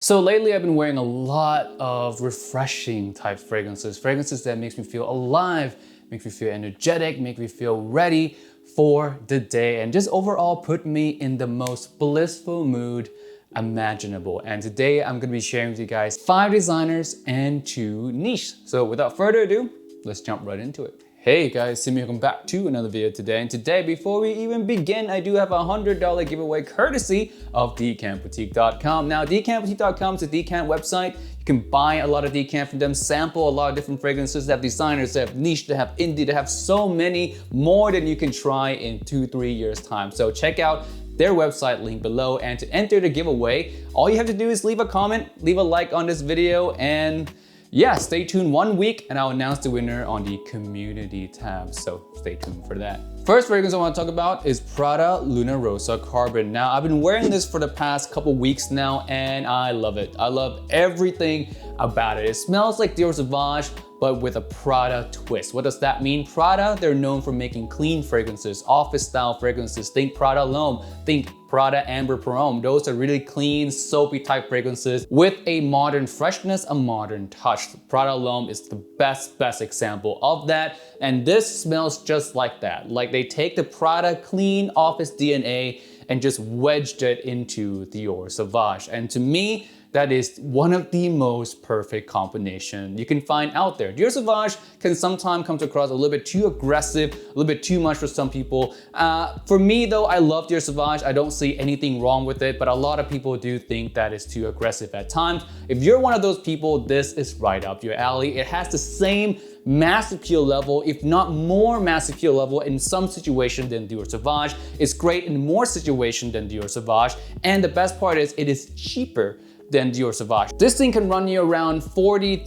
So lately I've been wearing a lot of refreshing type fragrances that makes me feel alive, makes me feel energetic, make me feel ready for the day, and just overall put me in the most blissful mood imaginable. And today I'm gonna be sharing with you guys 5 designers and 2 niche. So without further ado, let's jump right into it. Hey guys, Simi, welcome back to another video today. And today, before we even begin, I do have a $100 giveaway courtesy of DECANTBoutique.com. Now, DECANTBoutique.com is a decant website. You can buy a lot of decant from them, sample a lot of different fragrances. They have designers, they have niche, they have indie, they have so many more than you can try in 2-3 years time. So check out their website link below, and to enter the giveaway, all you have to do is leave a comment, leave a like on this video, and yeah, stay tuned 1 week and I'll announce the winner on the community tab. So stay tuned for that. First fragrance I want to talk about is Prada Luna Rossa Carbon. Now, I've been wearing this for the past couple weeks now and I love it. I love everything about it. It smells like Dior Sauvage, but with a Prada twist. What does that mean? Prada, they're known for making clean fragrances, office style fragrances. Think Prada L'Homme, think Prada Amber Pour. Those are really clean, soapy type fragrances with a modern freshness, a modern touch. Prada L'Homme is the best example of that. And this smells just like that. Like they take the Prada clean office DNA and just wedged it into Dior Sauvage. And to me, that is one of the most perfect combination you can find out there. Dior Sauvage can sometimes come across a little bit too aggressive, a little bit too much for some people. For me though, I love Dior Sauvage. I don't see anything wrong with it, but a lot of people do think that it's too aggressive at times. If you're one of those people, this is right up your alley. It has the same mass appeal level, if not more mass appeal level in some situation than Dior Sauvage. It's great in more situation than Dior Sauvage. And the best part is it is cheaper than Dior Sauvage. This thing can run you around $43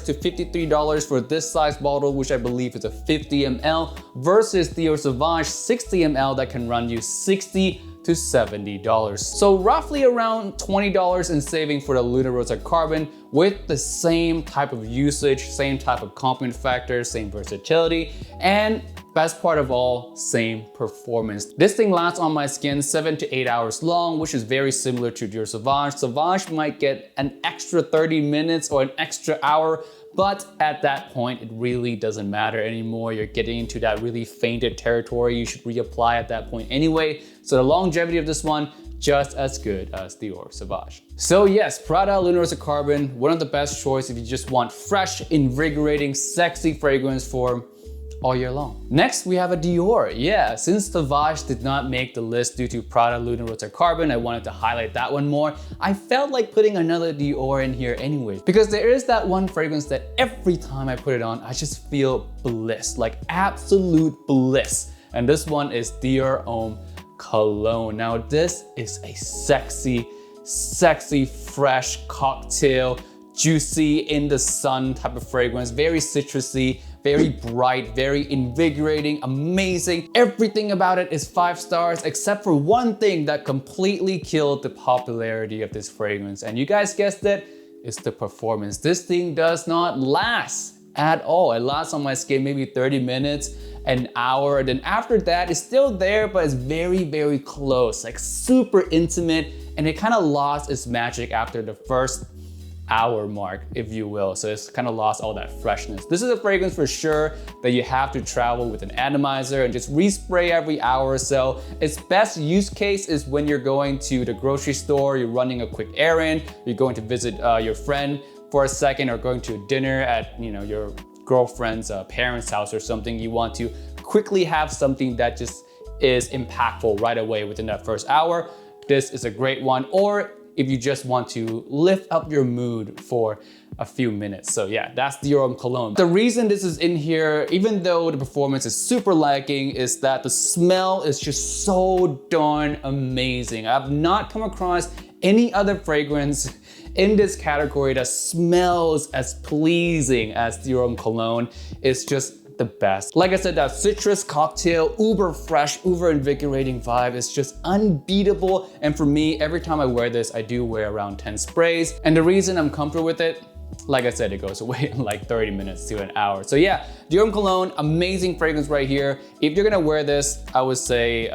to $53 for this size bottle, which I believe is a 50 ml, versus Dior Sauvage 60 ml that can run you $60 to $70. So roughly around $20 in saving for the Luna Rossa Carbon with the same type of usage, same type of compliment factor, same versatility, and best part of all, same performance. This thing lasts on my skin 7 to 8 hours long, which is very similar to Dior Sauvage. Sauvage might get an extra 30 minutes or an extra hour, but at that point, it really doesn't matter anymore. You're getting into that really fainted territory. You should reapply at that point anyway. So the longevity of this one, just as good as Dior Sauvage. So yes, Prada Luna Rossa Carbon, one of the best choice if you just want fresh, invigorating, sexy fragrance for all year long. Next, we have a Dior. Yeah, since Sauvage did not make the list due to Prada Luna Rossa Carbon, I wanted to highlight that one more. I felt like putting another Dior in here anyways, because there is that one fragrance that every time I put it on, I just feel bliss, like absolute bliss. And this one is Dior Homme Cologne. Now this is a sexy, fresh cocktail, juicy in the sun type of fragrance, very citrusy, very bright, very invigorating, amazing. Everything about it is 5 stars, except for one thing that completely killed the popularity of this fragrance. And you guys guessed it, it's the performance. This thing does not last at all. It lasts on my skin maybe 30 minutes, an hour. Then after that, it's still there, but it's very close, like super intimate. And it kind of lost its magic after the first hour mark, if you will. So it's kind of lost all that freshness. This is a fragrance for sure that you have to travel with an atomizer and just respray every hour or so. Its best use case is when you're going to the grocery store, you're running a quick errand, you're going to visit your friend for a second, or going to a dinner at your girlfriend's parents' house or something. You want to quickly have something that just is impactful right away within that first hour. This is a great one. Or if you just want to lift up your mood for a few minutes. So yeah, that's Dior Homme Cologne. The reason this is in here, even though the performance is super lacking, is that the smell is just so darn amazing. I've not come across any other fragrance in this category that smells as pleasing as Dior Homme Cologne. It's just the best. Like I said, that citrus cocktail, uber fresh, uber invigorating vibe is just unbeatable. And for me, every time I wear this, I do wear around 10 sprays. And the reason I'm comfortable with it, like I said, it goes away in like 30 minutes to an hour. So yeah, Dior Homme Cologne, amazing fragrance right here. If you're gonna wear this, I would say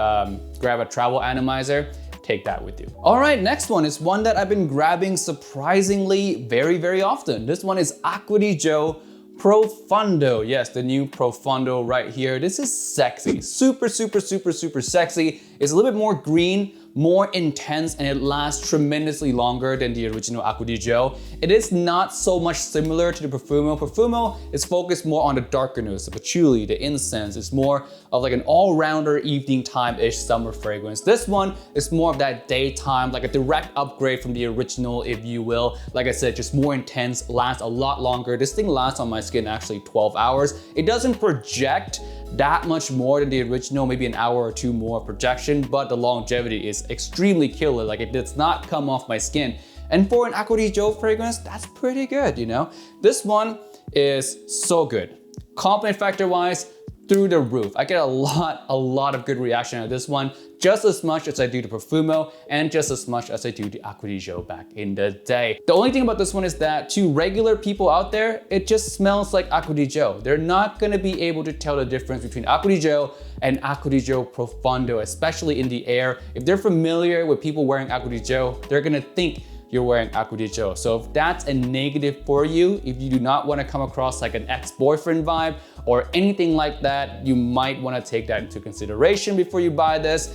grab a travel atomizer, take that with you. All right, next one is one that I've been grabbing surprisingly very often. This one is Acqua di Gio Profondo. Yes, the new Profondo right here. This is sexy, super sexy. It's a little bit more green, more intense, and it lasts tremendously longer than the original Acqua di Gio. It is not so much similar to the Profumo. Profumo is focused more on the darker notes, the patchouli, the incense. It's more of like an all-rounder evening time-ish summer fragrance. This one is more of that daytime, like a direct upgrade from the original, if you will. Like I said, just more intense, lasts a lot longer. This thing lasts on my skin actually 12 hours. It doesn't project that much more than the original, maybe an hour or two more projection, but the longevity is extremely killer. Like it does not come off my skin. And for an Acqua di Gio fragrance, that's pretty good, you know? This one is so good. Compliment factor wise, through the roof. I get a lot of good reaction out of this one, just as much as I do the Profumo and just as much as I do the Acqua di Gio back in the day. The only thing about this one is that to regular people out there, it just smells like Acqua di Gio. They're not gonna be able to tell the difference between Acqua di Gio and Acqua di Gio Profondo, especially in the air. If they're familiar with people wearing Acqua di Gio, they're gonna think you're wearing Acqua di Gio. So if that's a negative for you, if you do not want to come across like an ex-boyfriend vibe or anything like that, you might want to take that into consideration before you buy this.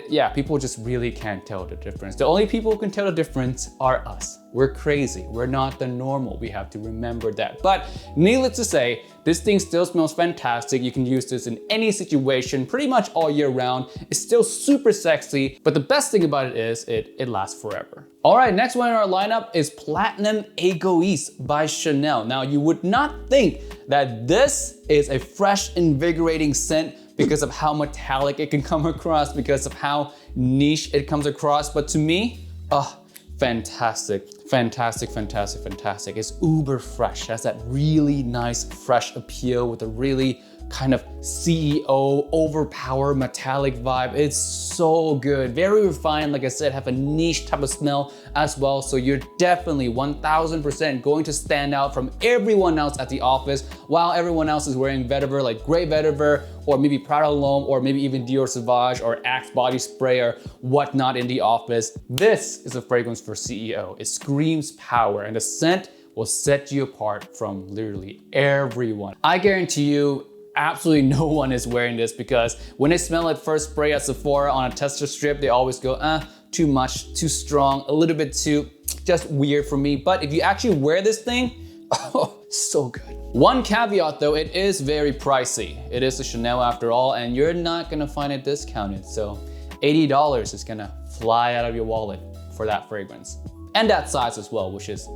Yeah, people just really can't tell the difference. The only people who can tell the difference are us. We're crazy. We're not the normal. We have to remember that. But needless to say, this thing still smells fantastic. You can use this in any situation, pretty much all year round. It's still super sexy, but the best thing about it is it lasts forever. All right, next one in our lineup is Platinum Egoiste by Chanel. Now, you would not think that this is a fresh, invigorating scent because of how metallic it can come across, because of how niche it comes across. But to me, fantastic. It's uber fresh. It has that really nice, fresh appeal with a really kind of CEO, overpowered metallic vibe. It's so good. Very refined, like I said, have a niche type of smell as well. So you're definitely 1000% going to stand out from everyone else at the office while everyone else is wearing vetiver, like Grey Vetiver, or maybe Prada L'Homme, or maybe even Dior Sauvage or Axe body spray or whatnot in the office. This is a fragrance for CEO. It screams power, and the scent will set you apart from literally everyone. I guarantee you, absolutely no one is wearing this, because when they smell it first spray at Sephora on a tester strip, they always go, too much, too strong, a little bit too, just weird for me. But if you actually wear this thing, oh, so good. One caveat though, it is very pricey. It is a Chanel after all, and you're not gonna find it discounted. So $80 is gonna fly out of your wallet for that fragrance. And that size as well, which is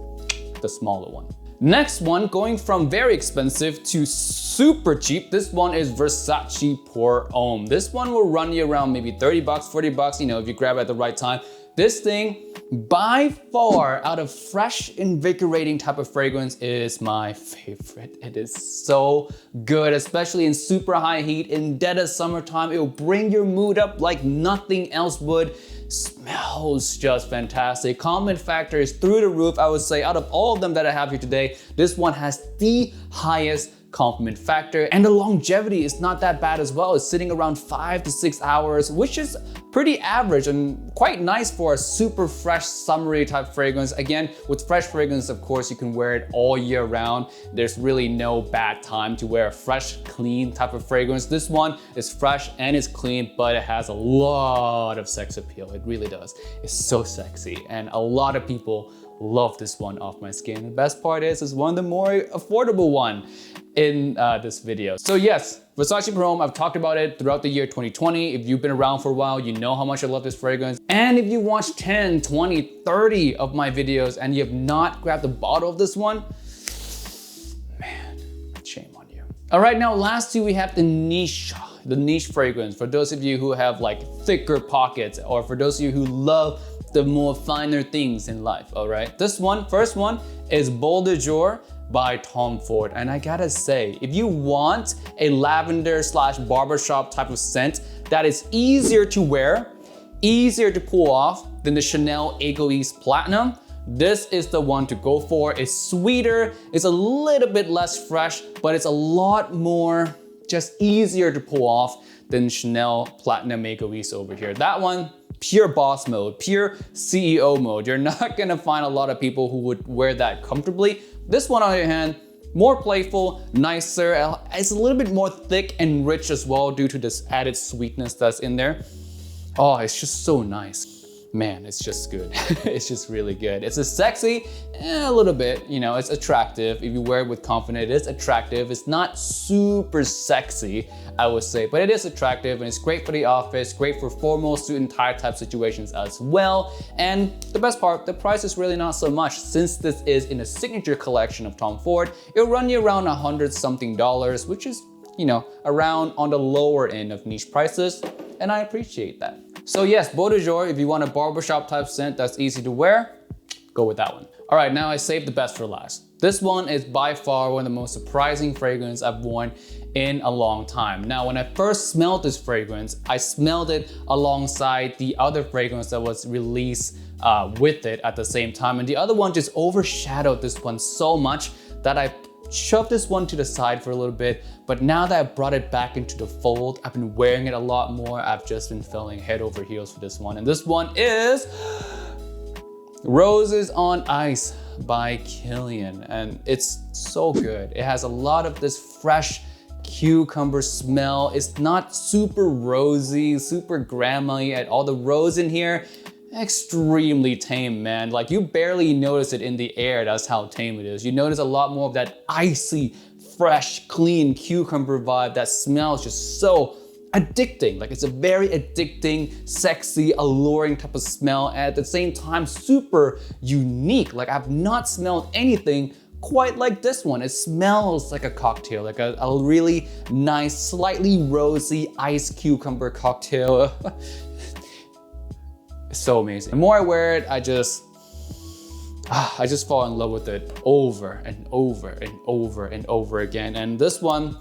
the smaller one. Next one, going from very expensive to super cheap. This one is Versace Pour Homme. This one will run you around maybe 30 bucks, 40 bucks, you know, if you grab it at the right time. This thing, by far, out of fresh, invigorating type of fragrance, is my favorite. It is so good, especially in super high heat, in dead of summertime. It will bring your mood up like nothing else would. Smells just fantastic. Compliment factor is through the roof. I would say out of all of them that I have here today, this one has the highest compliment factor, and the longevity is not that bad as well. It's sitting around 5 to 6 hours, which is pretty average and quite nice for a super fresh, summery type fragrance. Again, with fresh fragrance, of course, you can wear it all year round. There's really no bad time to wear a fresh, clean type of fragrance. This one is fresh and it's clean, but it has a lot of sex appeal. It really does. It's so sexy, and a lot of people love this one off my skin. The best part is it's one of the more affordable one in this video. So yes, Versace Pour Homme, I've talked about it throughout the year 2020. If you've been around for a while, you know how much I love this fragrance. And if you watched 10, 20, 30 of my videos and you have not grabbed a bottle of this one, man, shame on you. All right, now last two, we have the niche fragrance. For those of you who have like thicker pockets, or for those of you who love the more finer things in life, all right? This one, first one, is Bol de Jour by Tom Ford. And I gotta say, if you want a lavender / barbershop type of scent that is easier to wear, easier to pull off than the Chanel Egoiste Platinum, this is the one to go for. It's sweeter, it's a little bit less fresh, but it's a lot more just easier to pull off than Chanel Platinum Egoiste over here. That one, pure boss mode, pure CEO mode. You're not gonna find a lot of people who would wear that comfortably. This one, on the other hand, more playful, nicer. It's a little bit more thick and rich as well due to this added sweetness that's in there. Oh, it's just so nice. Man, it's just good. It's just really good. It's a sexy, a little bit, you know, it's attractive. If you wear it with confidence, it is attractive. It's not super sexy, I would say, but it is attractive and it's great for the office, great for formal suit and tie type situations as well. And the best part, the price is really not so much. Since this is in a signature collection of Tom Ford, it'll run you around $100-something, which is, you know, around on the lower end of niche prices, and I appreciate that. So yes, BEAU de jour, if you want a barbershop type scent that's easy to wear, go with that one. All right, now I saved the best for last. This one is by far one of the most surprising fragrances I've worn in a long time. Now, when I first smelled this fragrance, I smelled it alongside the other fragrance that was released with it at the same time. And the other one just overshadowed this one so much that I shoved this one to the side for a little bit, but now that I brought it back into the fold, I've been wearing it a lot more. I've just been feeling head over heels for this one. And this one is Roses on Ice by Kilian. And it's so good. It has a lot of this fresh cucumber smell. It's not super rosy, super grandma-y. And all the rose in here, extremely tame, man. Like, you barely notice it in the air. That's how tame it is. You notice a lot more of that icy, fresh, clean cucumber vibe. That smells just so addicting. Like, it's a very addicting, sexy, alluring type of smell, and at the same time super unique. Like, I've not smelled anything quite like this one. It smells like a cocktail, like a really nice, slightly rosy iced cucumber cocktail. It's so amazing. The more I wear it, I just fall in love with it over and over and over and over again. And this one,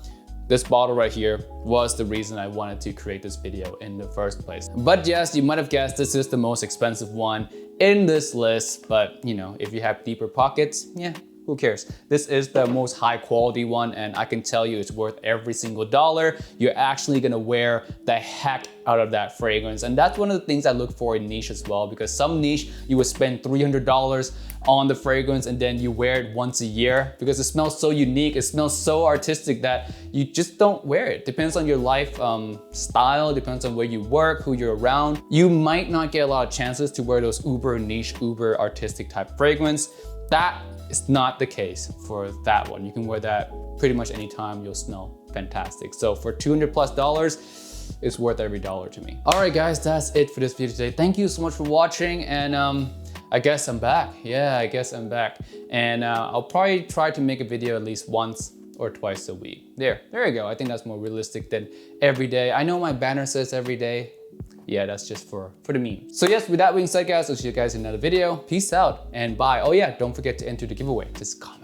this bottle right here, was the reason I wanted to create this video in the first place. But yes, you might have guessed this is the most expensive one in this list, but you know, if you have deeper pockets, yeah, who cares? This is the most high quality one, and I can tell you it's worth every single dollar. You're actually gonna wear the heck out of that fragrance. And that's one of the things I look for in niche as well, because some niche, you would spend $300 on the fragrance and then you wear it once a year because it smells so unique, it smells so artistic that you just don't wear it. Depends on your life style, depends on where you work, who you're around. You might not get a lot of chances to wear those uber niche, uber artistic type fragrance. That is not the case for that one. You can wear that pretty much anytime, you'll smell fantastic. So for $200+, it's worth every dollar to me. All right guys, that's it for this video today. Thank you so much for watching, and I guess I'm back. Yeah, I guess I'm back. And I'll probably try to make a video at least once or twice a week. There you go. I think that's more realistic than every day. I know my banner says every day. Yeah, that's just for the meme. So yes, with that being said guys, I'll see you guys in another video. Peace out and bye. Oh yeah, don't forget to enter the giveaway. Just comment.